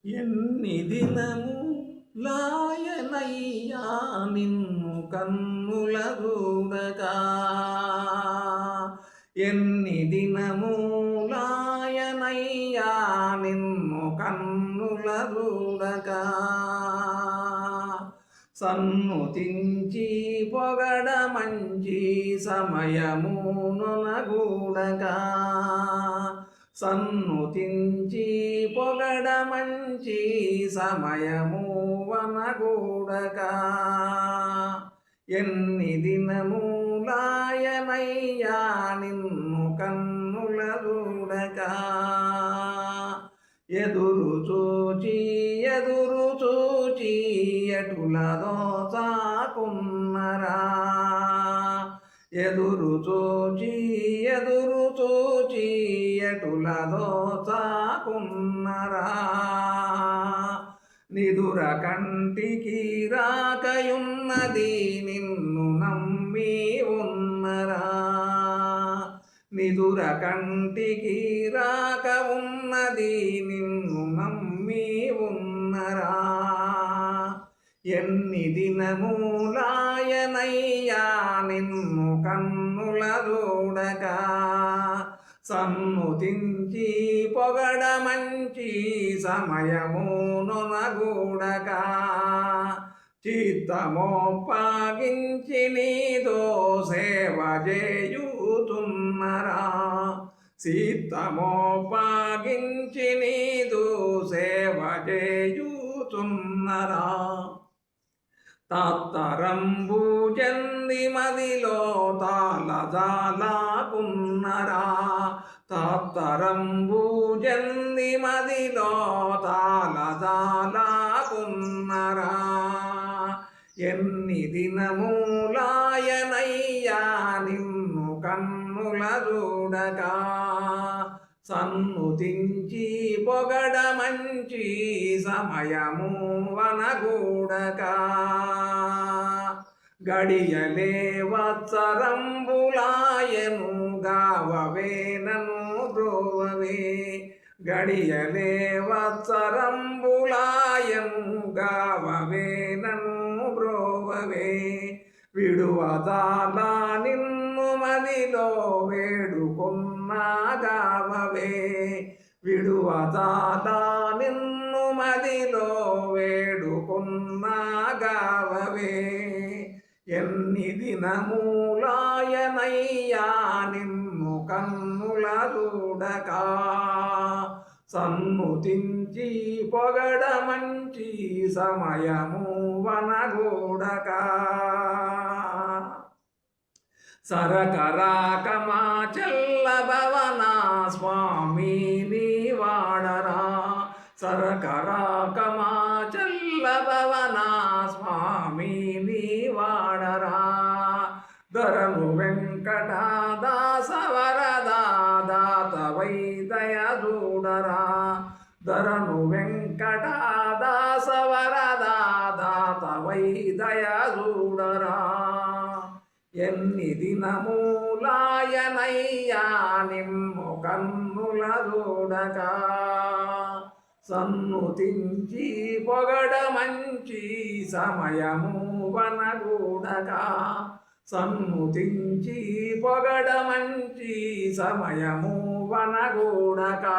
ఎన్ని దినము లాయనయ్యా నిన్ను కన్నుల చూడగా, ఎన్ని దినము లాయనయ్యా నిన్ను కన్నుల చూడగా, సన్నుతించి పొగడ మంచి సమయమునగూడగా, సన్నుతించి పొగడ మంచి సమయము వనగూడగా, ఎన్ని దినములాయనయ్యా నిన్ను కన్నుల చూడగా, ఎదురు చూచి ఎటులదో చాకున్నరా, ఎదురు చూచి ఎటులదో చాకున్నరా, నిదుర కంటికి రాకయున్నది నిన్ను నమ్మి ఉన్నరా, నిదుర కంటికి రాక ఉన్నది నిన్ను నమ్మి ఉన్నరా, ఎన్ని దినములాయనయ్యా నిన్ను కన్నుల చూడగా, సన్నుతించి పొగడ మంచి సమయమునగూడగా, చిత్తమోపాగించి నీతో సేవ చేయుతున్నరా, చిత్తమోపాగించి నీతో సేవ చేయుతున్నరా, తాత్తరంబు చెంది మదిలో తాళజాలాకున్నరా, తాత్తరంబు చెంది మదిలో తాళజాలాకున్నరా, ఎన్ని దినములాయనయ్యా నిన్ను కన్నుల చూడగా, సన్నుతించి పొగడ మంచి సమయము వనగూడగా, గడియలే వత్సరంబులాయను గావవే నను బ్రోవవే, గడియలే వత్సరంబులాయను గావవే నను బ్రోవవే, విడువదాలా నిన్ను మదిలో వేడుకున్నా గావవే, విడువదాలా నిన్ను మదిలో వేడుకున్నా గావవే, ఎన్ని దినములాయనయ్యా నిన్ను కన్నుల చూడగా, సన్నుతించి పొగడ మంచి సమయము వనగూడగా, సరకరాకమా చెల్లభవనా స్వామి నీవాడరా, సరకరాకమా చెల్లభవనా స్వామి నీవాడరా, ధరను వెంకటదాస వరదా దాతవై దయ చూడరా, ధరను వెంకటదాస వరదా దాతవై దయ చూడరా, ఎన్ని దినములాయనయ్యా నిన్ను కన్నుల చూడగా, సన్నుతించి పొగడ మంచి సమయము వనగూడగా, సన్నుతించి పొగడ మంచి సమయము వనగూడగా.